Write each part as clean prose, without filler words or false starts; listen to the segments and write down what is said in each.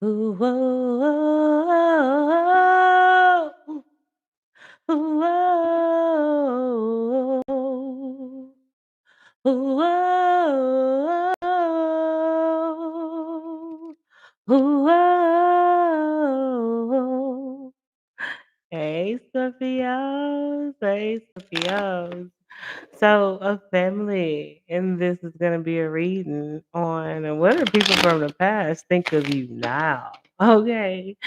Ooh, oh, ooh, oh, ooh, oh, ooh, oh. Hey, Scorpios. Hey, Scorpios. So, a family, and this is going to be a reading on what do people from the past think of you now? Okay.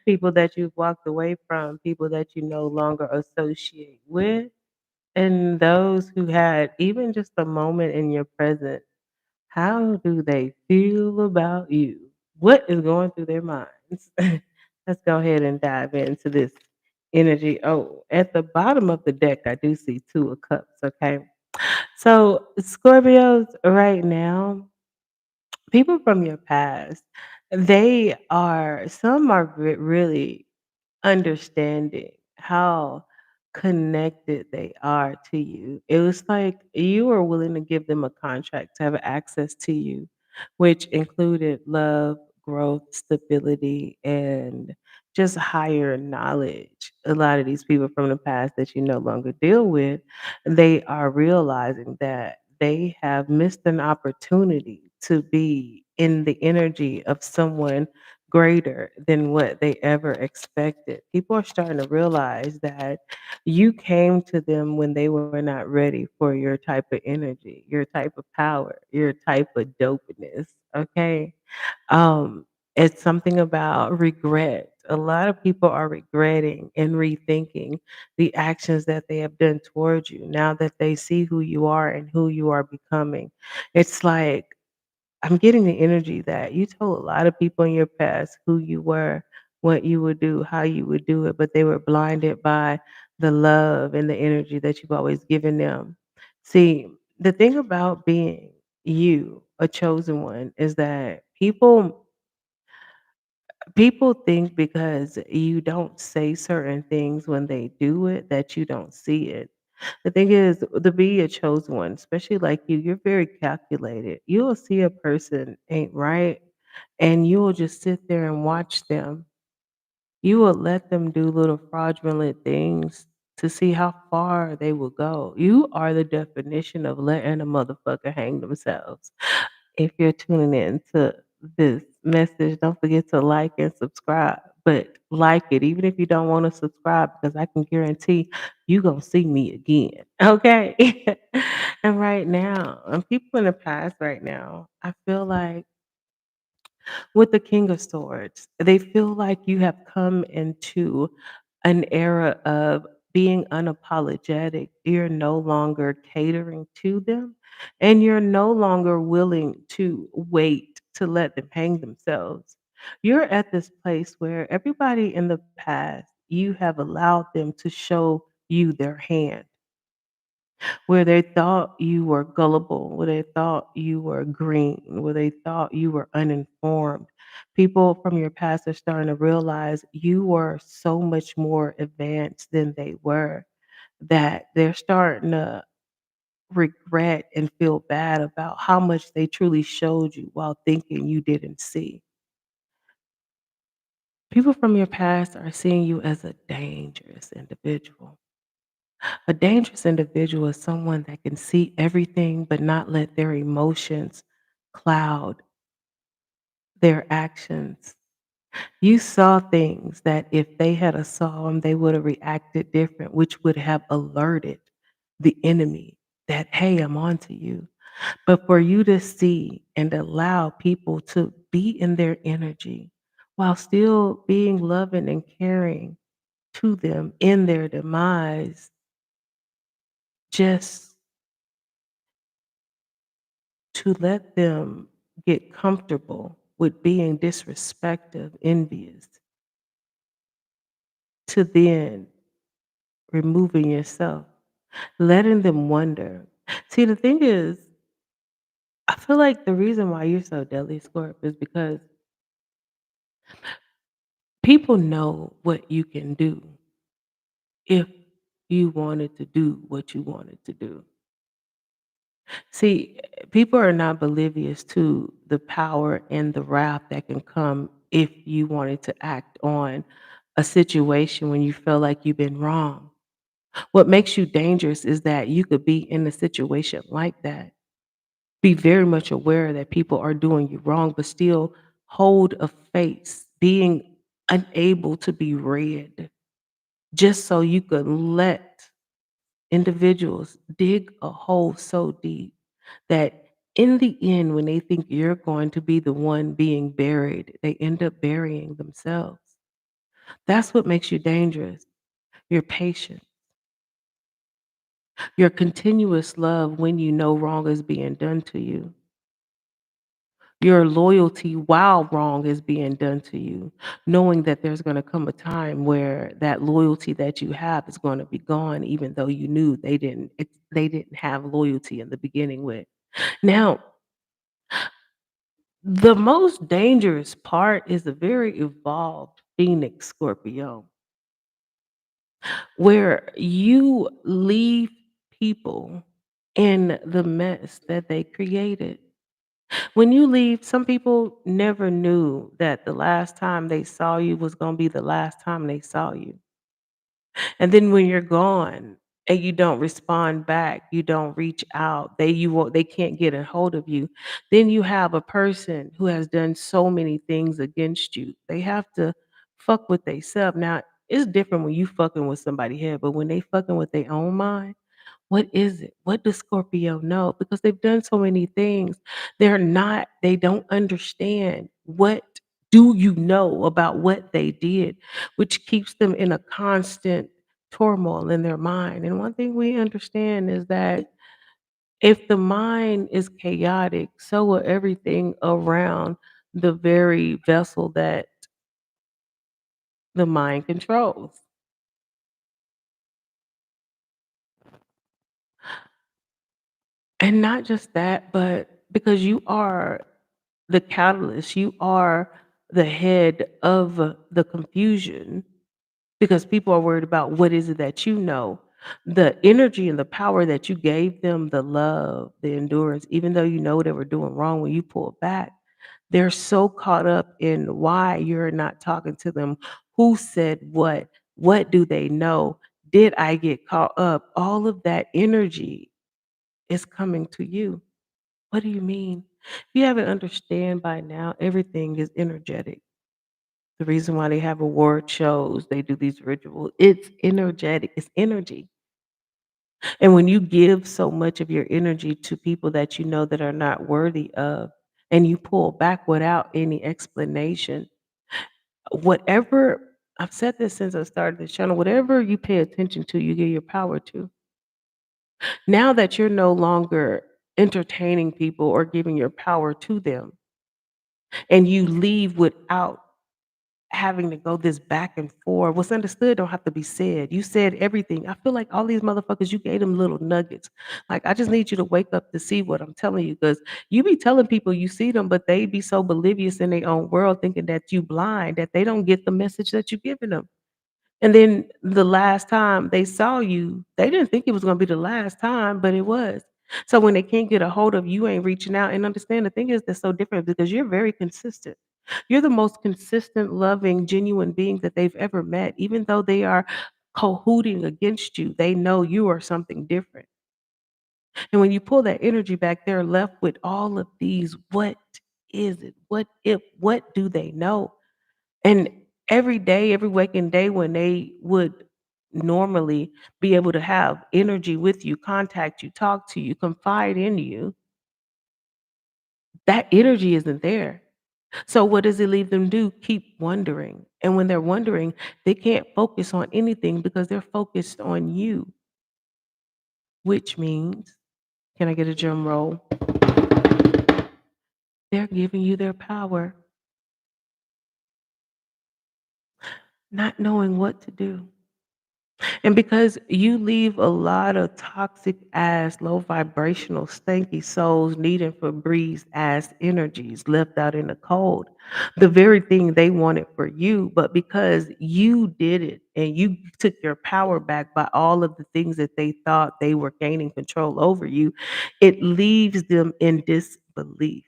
People that you've walked away from, people that you no longer associate with, and those who had even just a moment in your present. How do they feel about you? What is going through their minds? Let's go ahead and dive into this energy. Oh, at the bottom of the deck, I do see two of cups. Okay. So, Scorpios, right now, people from your past, some are really understanding how connected they are to you. It was like you were willing to give them a contract to have access to you, which included love, growth, stability, and just higher knowledge. A lot of these people from the past that you no longer deal with, they are realizing that they have missed an opportunity to be in the energy of someone greater than what they ever expected. People are starting to realize that you came to them when they were not ready for your type of energy, your type of power, your type of dopeness. Okay. Um, it's something about regret. A lot of people are regretting and rethinking the actions that they have done towards you now that they see who you are and who you are becoming. It's like I'm getting the energy that you told a lot of people in your past who you were, what you would do, how you would do it, but they were blinded by the love and the energy that you've always given them. See, the thing about being you, a chosen one, is that people think because you don't say certain things when they do it that you don't see it. The thing is, to be a chosen one, especially like you're very calculated. You'll see a person ain't right, and you will just sit there and watch them. You will let them do little fraudulent things to see how far they will go. You are the definition of letting a motherfucker hang themselves. If you're tuning in to this message, don't forget to like and subscribe. But like it, even if you don't want to subscribe, because I can guarantee you gonna see me again. Okay. And right now, and people in the past right now, I feel like with the King of Swords, they feel like you have come into an era of being unapologetic. You're no longer catering to them, and you're no longer willing to wait to let them hang themselves. You're at this place where everybody in the past, you have allowed them to show you their hand where they thought you were gullible, where they thought you were green, where they thought you were uninformed. People from your past are starting to realize you were so much more advanced than they were, that they're starting to regret and feel bad about how much they truly showed you while thinking you didn't see. People from your past are seeing you as a dangerous individual. A dangerous individual is someone that can see everything but not let their emotions cloud their actions. You saw things that if they had a saw them, they would have reacted different, which would have alerted the enemy that, hey, I'm onto you. But for you to see and allow people to be in their energy while still being loving and caring to them in their demise, just to let them get comfortable with being disrespectful, envious, to then removing yourself, letting them wonder. See, the thing is, I feel like the reason why you're so deadly, Scorp, is because people know what you can do if you wanted to do what you wanted to do. See, people are not oblivious to the power and the wrath that can come if you wanted to act on a situation when you feel like you've been wrong. What makes you dangerous is that you could be in a situation like that, be very much aware that people are doing you wrong, but still hold a face, being unable to be read, just so you could let individuals dig a hole so deep that in the end, when they think you're going to be the one being buried, they end up burying themselves. That's what makes you dangerous. Your patience, your continuous love when you know wrong is being done to you, your loyalty while wrong is being done to you, knowing that there's going to come a time where that loyalty that you have is going to be gone, even though you knew they didn't have loyalty in the beginning with. Now, the most dangerous part is a very evolved Phoenix Scorpio, where you leave people in the mess that they created. When you leave, some people never knew that the last time they saw you was going to be the last time they saw you. And then when you're gone and you don't respond back, you don't reach out, they can't get a hold of you. Then you have a person who has done so many things against you. They have to fuck with theyself. Now, it's different when you fucking with somebody here, but when they fucking with their own mind, what is it? What does Scorpio know? Because they've done so many things. They don't understand what do you know about what they did, which keeps them in a constant turmoil in their mind. And one thing we understand is that if the mind is chaotic, so will everything around the very vessel that the mind controls. And not just that, but because you are the catalyst, you are the head of the confusion because people are worried about what is it that you know. The energy and the power that you gave them, the love, the endurance, even though you know they were doing wrong when you pull back, they're so caught up in why you're not talking to them, who said what do they know, did I get caught up? All of that energy is coming to you. What do you mean? If you haven't understand by now, everything is energetic. The reason why they have award shows, they do these rituals, it's energetic, it's energy. And when you give so much of your energy to people that you know that are not worthy of, and you pull back without any explanation, whatever I've said this since I started this channel, whatever you pay attention to, you give your power to. Now that you're no longer entertaining people or giving your power to them, and you leave without having to go this back and forth. What's understood don't have to be said. You said everything. I feel like all these motherfuckers, you gave them little nuggets. Like, I just need you to wake up to see what I'm telling you, because you be telling people you see them, but they be so oblivious in their own world thinking that you blind, that they don't get the message that you're giving them. And then the last time they saw you, they didn't think it was gonna be the last time, but it was. So when they can't get a hold of you, ain't reaching out. And understand the thing is that's so different because you're very consistent. You're the most consistent, loving, genuine being that they've ever met. Even though they are cahooting against you, they know you are something different. And when you pull that energy back, they're left with all of these, what is it? What if? What do they know? And every day, every waking day when they would normally be able to have energy with you, contact you, talk to you, confide in you, that energy isn't there. So what does it leave them do? Keep wondering. And when they're wondering, they can't focus on anything because they're focused on you, which means, can I get a drum roll? They're giving you their power, not knowing what to do. And because you leave a lot of toxic ass, low vibrational, stanky souls needing for breeze ass energies left out in the cold, the very thing they wanted for you, but because you did it and you took your power back by all of the things that they thought they were gaining control over you, it leaves them in disbelief.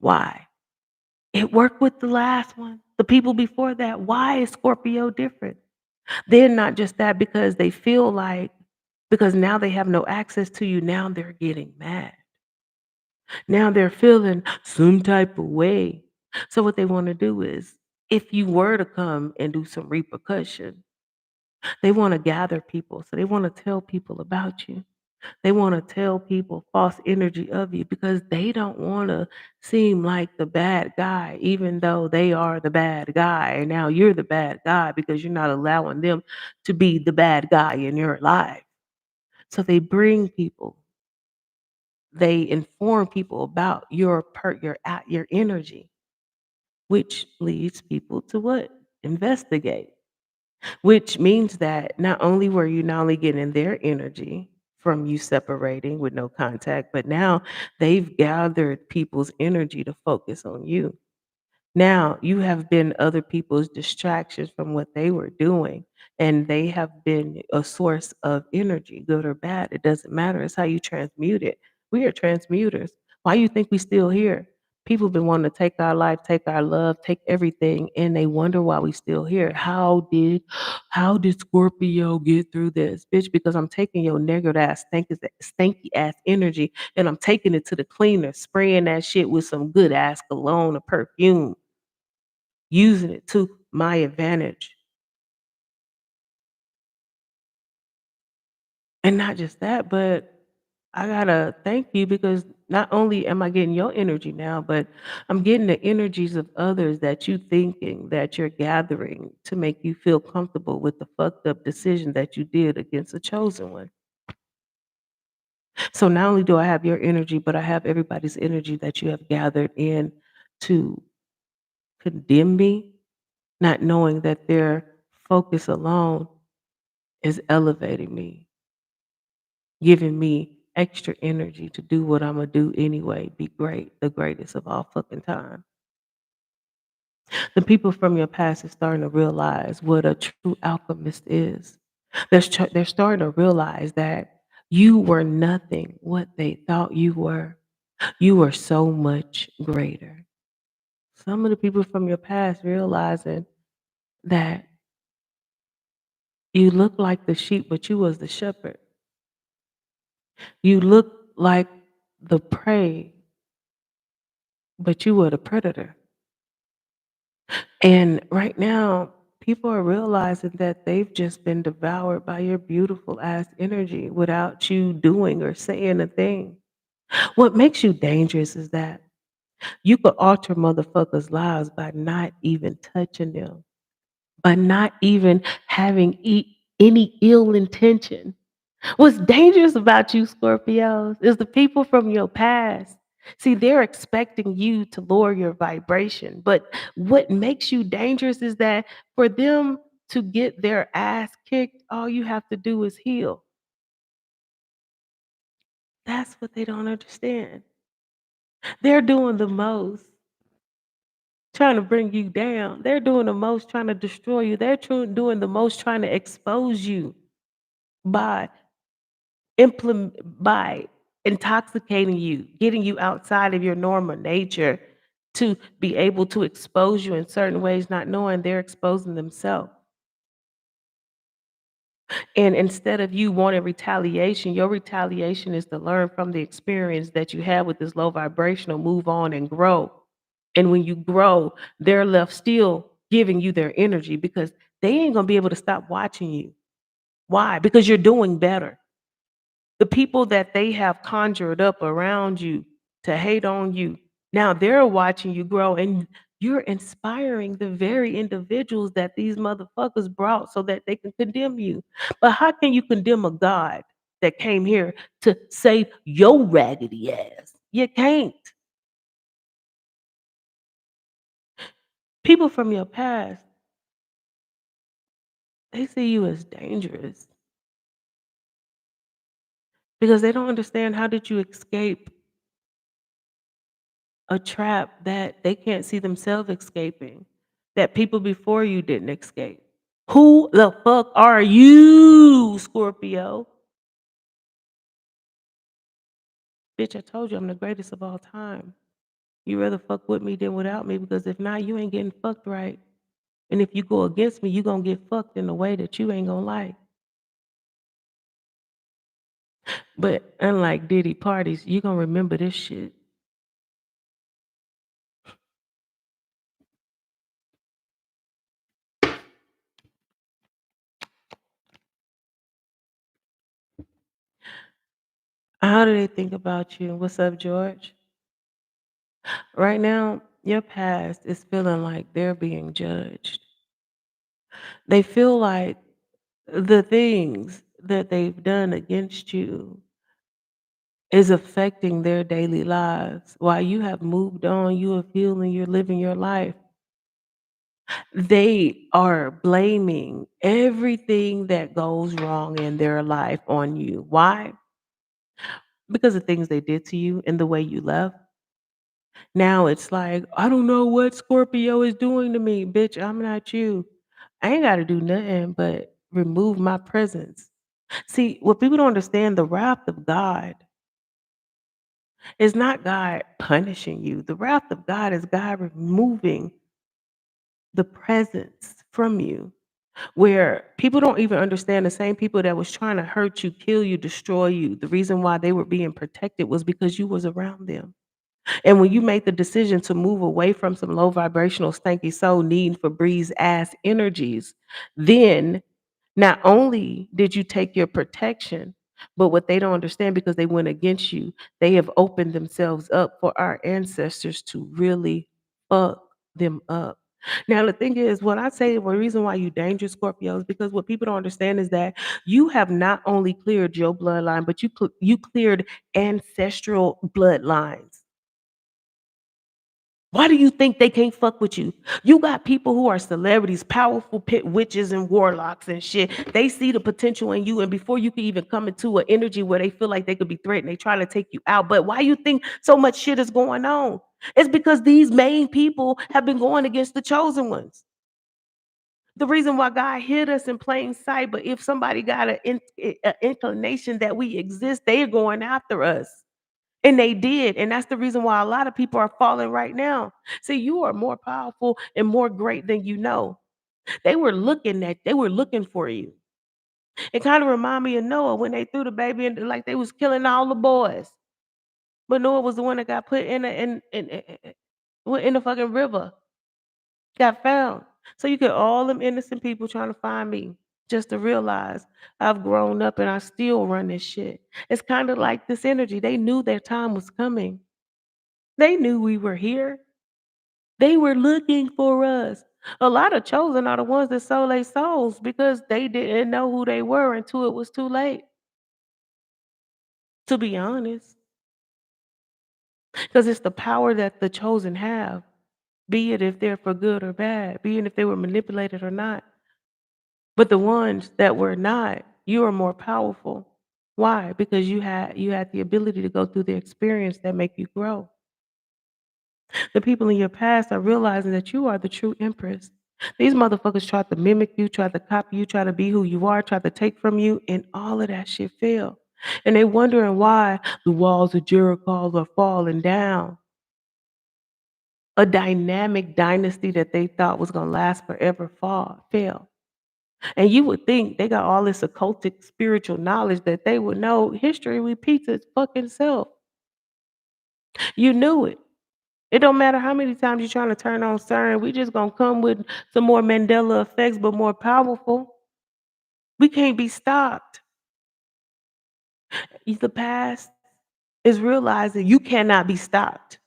Why? It worked with the last one, the people before that. Why is Scorpio different? Then not just that, because they feel like because now they have no access to you, now they're getting mad. Now they're feeling some type of way. So what they want to do is if you were to come and do some repercussion, they want to gather people. So they want to tell people about you. They want to tell people false energy of you because they don't want to seem like the bad guy, even though they are the bad guy. And now you're the bad guy because you're not allowing them to be the bad guy in your life. So they bring people, they inform people about your energy, which leads people to what? Investigate. Which means that not only getting their energy from you separating with no contact, but now they've gathered people's energy to focus on you. Now you have been other people's distractions from what they were doing, and they have been a source of energy, good or bad. It doesn't matter. It's how you transmute it. We are transmuters. Why you think we still here? People been wanting to take our life, take our love, take everything, and they wonder why we still here. How did Scorpio get through this? Bitch, because I'm taking your negative ass, stanky ass energy, and I'm taking it to the cleaner, spraying that shit with some good ass cologne or perfume, using it to my advantage. And not just that, but I gotta thank you because not only am I getting your energy now, but I'm getting the energies of others that you thinking that you're gathering to make you feel comfortable with the fucked up decision that you did against a chosen one. So not only do I have your energy, but I have everybody's energy that you have gathered in to condemn me, not knowing that their focus alone is elevating me, giving me extra energy to do what Imma do anyway, be great, the greatest of all fucking time. The people from your past is starting to realize what a true alchemist is. They're starting to realize that you were nothing what they thought you were. You were so much greater. Some of the people from your past realizing that you look like the sheep, but you was the shepherd. You look like the prey, but you were the predator. And right now, people are realizing that they've just been devoured by your beautiful ass energy without you doing or saying a thing. What makes you dangerous is that you could alter motherfuckers' lives by not even touching them, by not even having any ill intention. What's dangerous about you, Scorpios, is the people from your past. See, they're expecting you to lower your vibration. But what makes you dangerous is that for them to get their ass kicked, all you have to do is heal. That's what they don't understand. They're doing the most trying to bring you down. They're doing the most trying to destroy you. Doing the most trying to expose you by by intoxicating you, getting you outside of your normal nature to be able to expose you in certain ways, not knowing they're exposing themselves. And instead of you wanting retaliation, your retaliation is to learn from the experience that you had with this low vibrational, move on and grow. And when you grow, they're left still giving you their energy because they ain't gonna be able to stop watching you. Why? Because you're doing better. The people that they have conjured up around you to hate on you, now they're watching you grow and you're inspiring the very individuals that these motherfuckers brought so that they can condemn you. But how can you condemn a God that came here to save your raggedy ass? You can't. People from your past, they see you as dangerous because they don't understand how did you escape a trap that they can't see themselves escaping, that people before you didn't escape. Who the fuck are you, Scorpio? Bitch, I told you I'm the greatest of all time. You rather fuck with me than without me because if not, you ain't getting fucked right. And if you go against me, you gonna get fucked in a way that you ain't gonna like. But unlike Diddy parties, you gonna remember this shit. How do they think about you? What's up, George? Right now, your past is feeling like they're being judged. They feel like the things that they've done against you is affecting their daily lives. While you have moved on, you have healed, and you're living your life, they are blaming everything that goes wrong in their life on you. Why? Because of things they did to you and the way you left. Now it's like, I don't know what Scorpio is doing to me. Bitch, I'm not you. I ain't got to do nothing but remove my presence. See, what people don't understand, the wrath of God is not God punishing you. The wrath of God is God removing the presence from you. Where people don't even understand, the same people that was trying to hurt you, kill you, destroy you, the reason why they were being protected was because you was around them. And when you make the decision to move away from some low vibrational, stanky soul, needing for breeze ass energies, then not only did you take your protection, but what they don't understand because they went against you, they have opened themselves up for our ancestors to really fuck them up. Now, the thing is, what I say, the reason why you dangerous, Scorpio, is because what people don't understand is that you have not only cleared your bloodline, but you cleared ancestral bloodlines. Why do you think they can't fuck with you? You got people who are celebrities, powerful pit witches and warlocks and shit. They see the potential in you, and before you can even come into an energy where they feel like they could be threatened, they try to take you out. But why you think so much shit is going on? It's because these main people have been going against the chosen ones. The reason why God hid us in plain sight, but if somebody got an inclination that we exist, they're going after us. And they did, and that's the reason why a lot of people are falling right now. See, you are more powerful and more great than you know. They were looking for you. It kind of remind me of Noah when they threw the baby in, like they was killing all the boys. But Noah was the one that got put in the fucking river, got found. So you get all them innocent people trying to find me just to realize I've grown up and I still run this shit. It's kind of like this energy. They knew their time was coming. They knew we were here. They were looking for us. A lot of chosen are the ones that sold their souls because they didn't know who they were until it was too late, to be honest. Because it's the power that the chosen have, be it if they're for good or bad, be it if they were manipulated or not. But the ones that were not, you are more powerful. Why? Because you had the ability to go through the experience that make you grow. The people in your past are realizing that you are the true empress. These motherfuckers tried to mimic you, tried to copy you, try to be who you are, tried to take from you, and all of that shit failed. And they wondering why the walls of Jericho are falling down. A dynamic dynasty that they thought was gonna last forever fell. And you would think they got all this occultic spiritual knowledge that they would know history repeats its fucking self. You knew it. It don't matter how many times you're trying to turn on CERN, we just gonna come with some more Mandela effects, but more powerful. We can't be stopped. The past is realizing you cannot be stopped.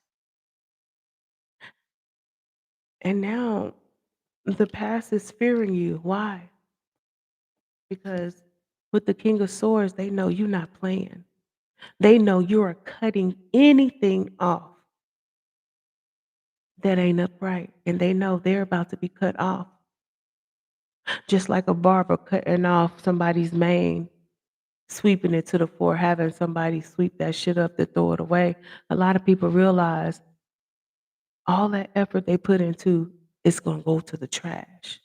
And now the past is fearing you. Why? Because with the King of Swords, they know you're not playing. They know you are cutting anything off that ain't upright. And they know they're about to be cut off. Just like a barber cutting off somebody's mane, sweeping it to the floor, having somebody sweep that shit up to throw it away. A lot of people realize all that effort they put into is going to go to the trash.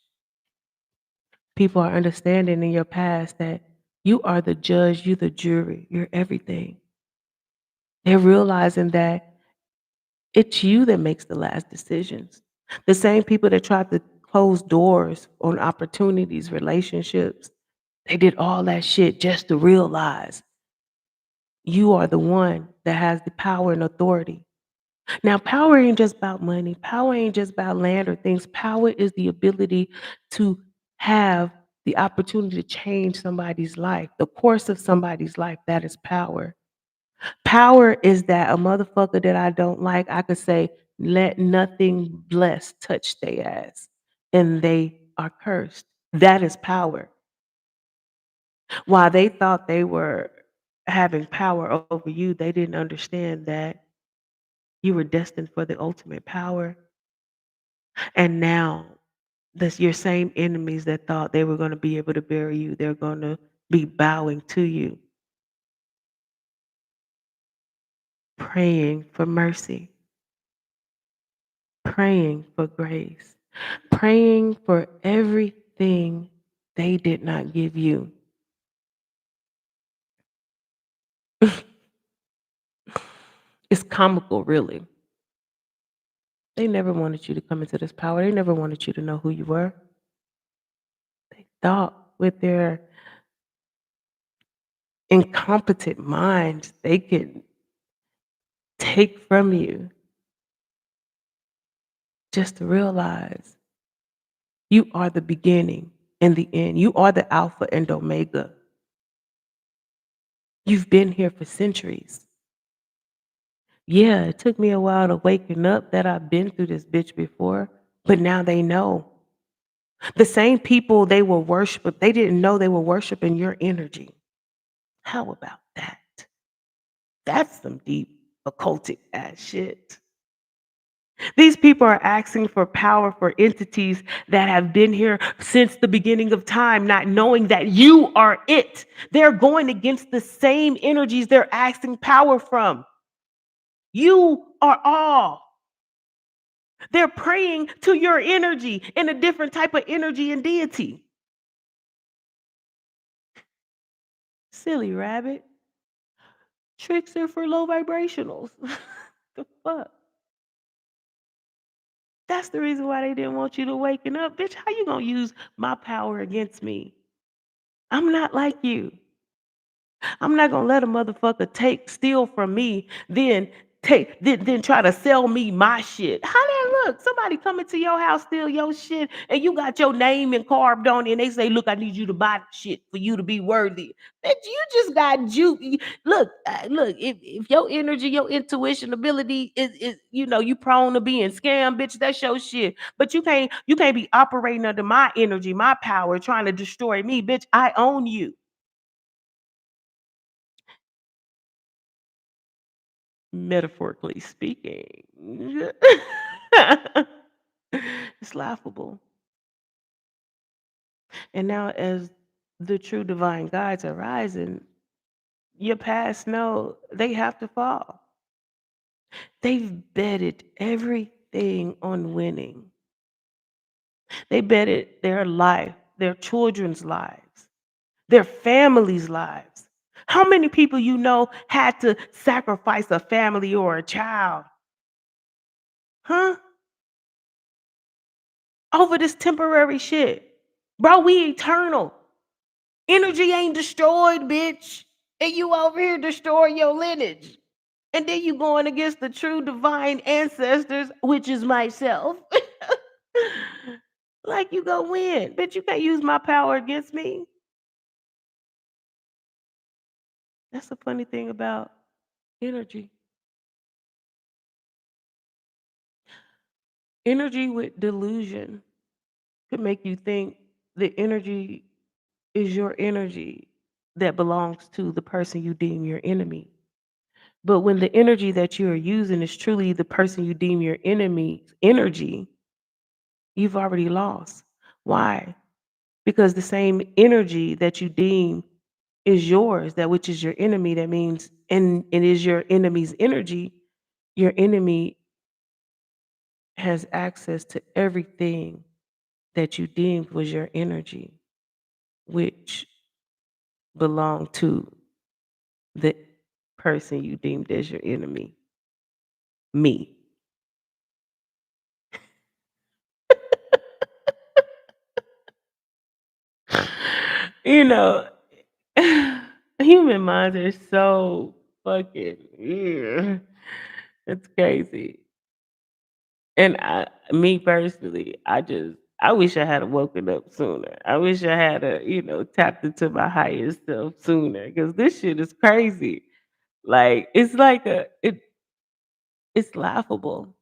People are understanding in your past that you are the judge, you're the jury, you're everything. They're realizing that It's you that makes the last decisions. The same people that tried to close doors on opportunities, relationships, they did all that shit just to realize you are the one that has the power and authority. Now, power ain't just about money. Power ain't just about land or things. Power is the ability to have the opportunity to change somebody's life, the course of somebody's life. That is power. Power is that a motherfucker that I don't like, I could say, let nothing blessed touch their ass, and they are cursed. That is power. While they thought they were having power over you, they didn't understand that you were destined for the ultimate power. And now, this your same enemies that thought they were going to be able to bury you, they're going to be bowing to you, praying for mercy, praying for grace, praying for everything they did not give you. It's comical, really. They never wanted you to come into this power. They never wanted you to know who you were. They thought with their incompetent minds they could take from you just to realize you are the beginning and the end. You are the Alpha and Omega. You've been here for centuries. Yeah, it took me a while to waken up that I've been through this bitch before, but now they know. The same people they were worshiping, they didn't know they were worshiping your energy. How about that? That's some deep occultic ass shit. These people are asking for power for entities that have been here since the beginning of time, not knowing that you are it. They're going against the same energies they're asking power from. You are all. They're praying to your energy in a different type of energy and deity. Silly rabbit. Tricks are for low vibrationals. The fuck? That's the reason why they didn't want you to waken up. Bitch, how you gonna use my power against me? I'm not like you. I'm not gonna let a motherfucker steal from me, then try to sell me my shit. How that look? Somebody come into your house, steal your shit, and you got your name and carved on it, and they say, "Look, I need you to buy the shit for you to be worthy." Bitch, you just got juke. Look, look. If your energy, your intuition, ability is you prone to being scammed, bitch. That's your shit. But you can't be operating under my energy, my power, trying to destroy me, bitch. I own you. Metaphorically speaking. It's laughable. And now as the true divine guides are rising, your past know they have to fall. They've betted everything on winning. They betted their life, their children's lives, their families' lives. How many people you know had to sacrifice a family or a child? Huh? Over this temporary shit. Bro, we eternal. Energy ain't destroyed, bitch. And you over here destroying your lineage. And then you going against the true divine ancestors, which is myself. Like you go win. Bitch, you can't use my power against me. That's the funny thing about energy. Energy with delusion could make you think the energy is your energy that belongs to the person you deem your enemy. But when the energy that you are using is truly the person you deem your enemy's energy, you've already lost. Why? Because the same energy that you deem is yours, that which is your enemy, that means and it is your enemy's energy, your enemy has access to everything that you deemed was your energy, which belonged to the person you deemed as your enemy, me. You know, human minds are so fucking it's crazy. And me personally, I wish I had woken up sooner. I wish I had tapped into my higher self sooner because this shit is crazy. Like it's like it's laughable.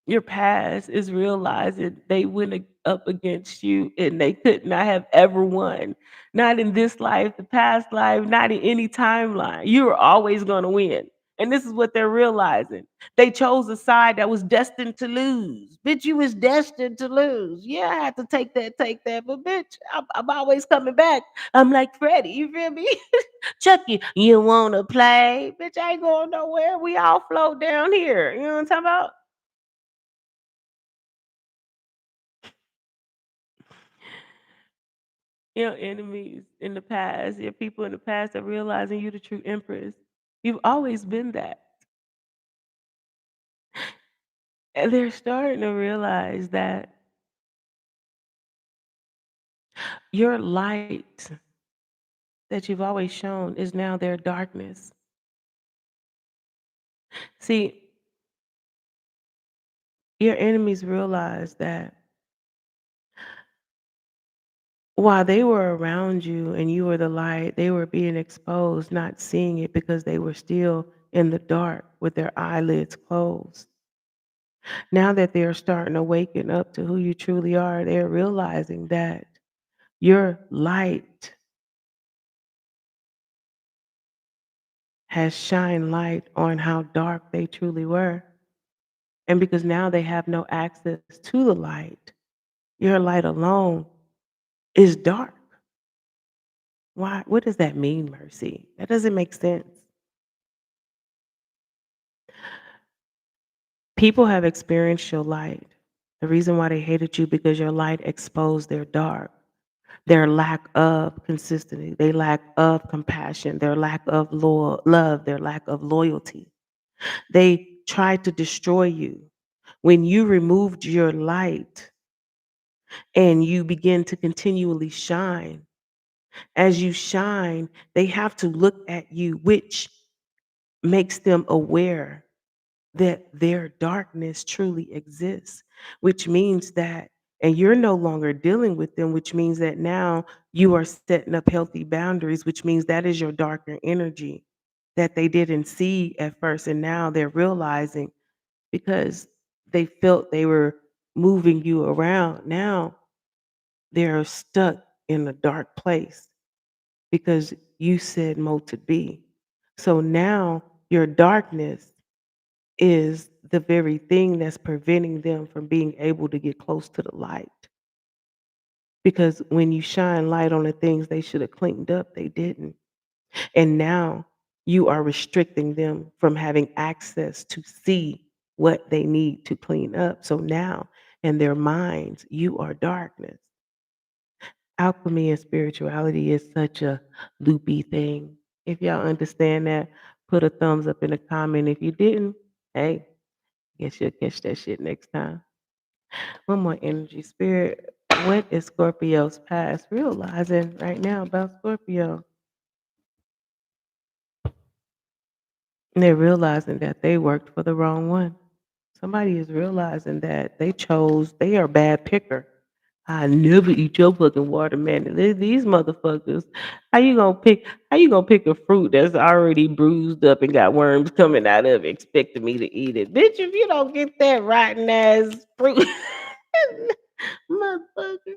Your past is realizing they went up against you and they could not have ever won. Not in this life, the past life, not in any timeline. You were always going to win. And this is what they're realizing. They chose a side that was destined to lose. Bitch, you was destined to lose. Yeah, I had to take that. But bitch, I'm always coming back. I'm like Freddie, you feel me? Chucky, you want to play? Bitch, I ain't going nowhere. We all float down here. You know what I'm talking about? Your enemies in the past, your people in the past are realizing you the true empress. You've always been that. And they're starting to realize that your light that you've always shown is now their darkness. See, your enemies realize that while they were around you and you were the light, they were being exposed, not seeing it because they were still in the dark with their eyelids closed. Now that they're starting to waken up to who you truly are, they're realizing that your light has shined light on how dark they truly were. And because now they have no access to the light, your light alone is dark. Why? What does that mean, Mercy? That doesn't make sense. People have experienced your light. The reason why they hated you because your light exposed their dark, their lack of consistency, their lack of compassion, their lack of love, their lack of loyalty. They tried to destroy you. When you removed your light and you begin to continually shine, as you shine, they have to look at you, which makes them aware that their darkness truly exists, which means that, and you're no longer dealing with them, which means that now you are setting up healthy boundaries, which means that is your darker energy that they didn't see at first. And now they're realizing because they felt they were moving you around. Now they're stuck in a dark place because you said mo to be. So now your darkness is the very thing that's preventing them from being able to get close to the light. Because when you shine light on the things they should have cleaned up, they didn't. And now you are restricting them from having access to see what they need to clean up. So now in their minds, you are darkness. Alchemy and spirituality is such a loopy thing. If y'all understand that, put a thumbs up in the comment. If you didn't, hey, guess you'll catch that shit next time. One more energy spirit. What is Scorpio's past? Realizing right now about Scorpio. And they're realizing that they worked for the wrong one. Somebody is realizing that they are a bad picker. I never eat your fucking watermelon. These motherfuckers, how you gonna pick a fruit that's already bruised up and got worms coming out of it, expecting me to eat it? Bitch, if you don't get that rotten ass fruit, motherfucker.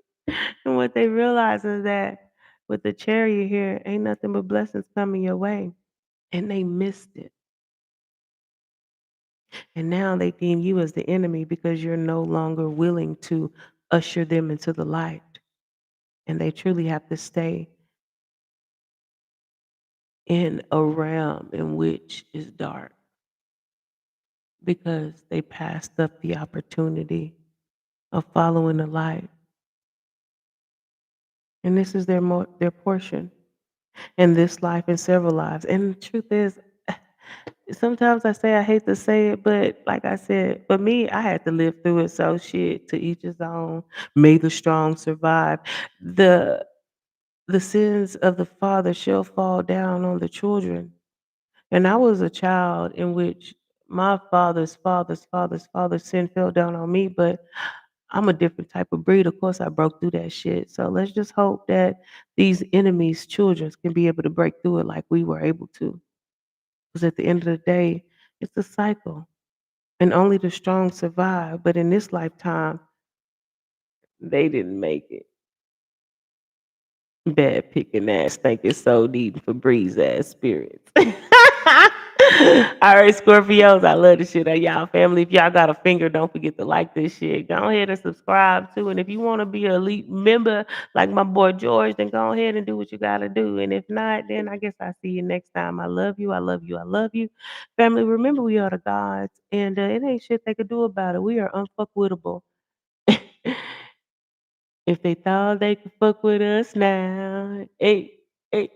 And what they realize is that with the chariot here, ain't nothing but blessings coming your way. And they missed it. And now they deem you as the enemy because you're no longer willing to usher them into the light. And they truly have to stay in a realm in which is dark because they passed up the opportunity of following the light. And this is their portion in this life and several lives. And the truth is, sometimes I say I hate to say it, but like I said, for me, I had to live through it. So shit, to each his own. May the strong survive. The the sins of the father shall fall down on the children. And I was a child in which my father's sin fell down on me, but I'm a different type of breed. Of course, I broke through that shit. So let's just hope that these enemies' children can be able to break through it like we were able to. Because at the end of the day, it's a cycle. And only the strong survive. But in this lifetime, they didn't make it. Bad picking ass, thinking so neat for breeze ass spirits. All right, Scorpios, I love the shit of y'all family. If y'all got a finger, don't forget to like this shit. Go ahead and subscribe too. And if you want to be an elite member like my boy George, then go ahead and do what you gotta do. And if not, then I guess I'll see you next time. I love you. I love you. I love you. Family, remember we are the gods, and it ain't shit they could do about it. We are unfuckwittable. If they thought they could fuck with us now, hey, hey,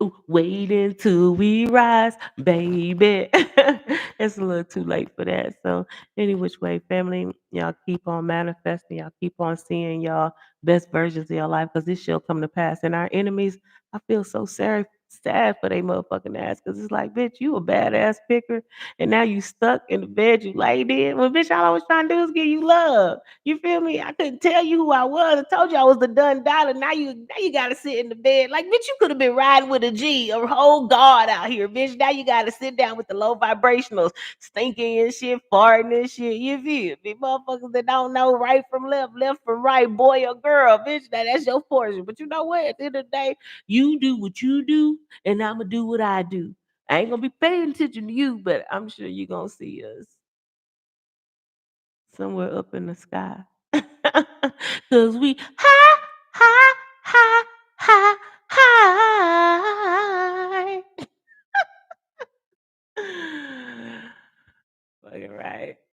ooh, wait until we rise, baby. It's a little too late for that. So, any which way, family, y'all keep on manifesting, y'all keep on seeing y'all best versions of your life because this shall come to pass. And our enemies, I feel so sad for they motherfucking ass because it's like, bitch, you a badass picker, and now you stuck in the bed you laid in. Well, bitch, all I was trying to do is give you love. You feel me? I couldn't tell you who I was. I told you I was the done dollar. Now you gotta sit in the bed. Like, bitch, you could have been riding with a G, a whole guard out here, bitch. Now you gotta sit down with the low vibrationals, stinking and shit, farting and shit. You feel me? Motherfuckers that don't know right from left, left from right, boy or girl, bitch. Now that's your portion. But you know what? At the end of the day, you do what you do, and I'ma do what I do. I ain't gonna be paying attention to you, but I'm sure you're gonna see us somewhere up in the sky. Cause we high, high, high, high, high. Fucking right.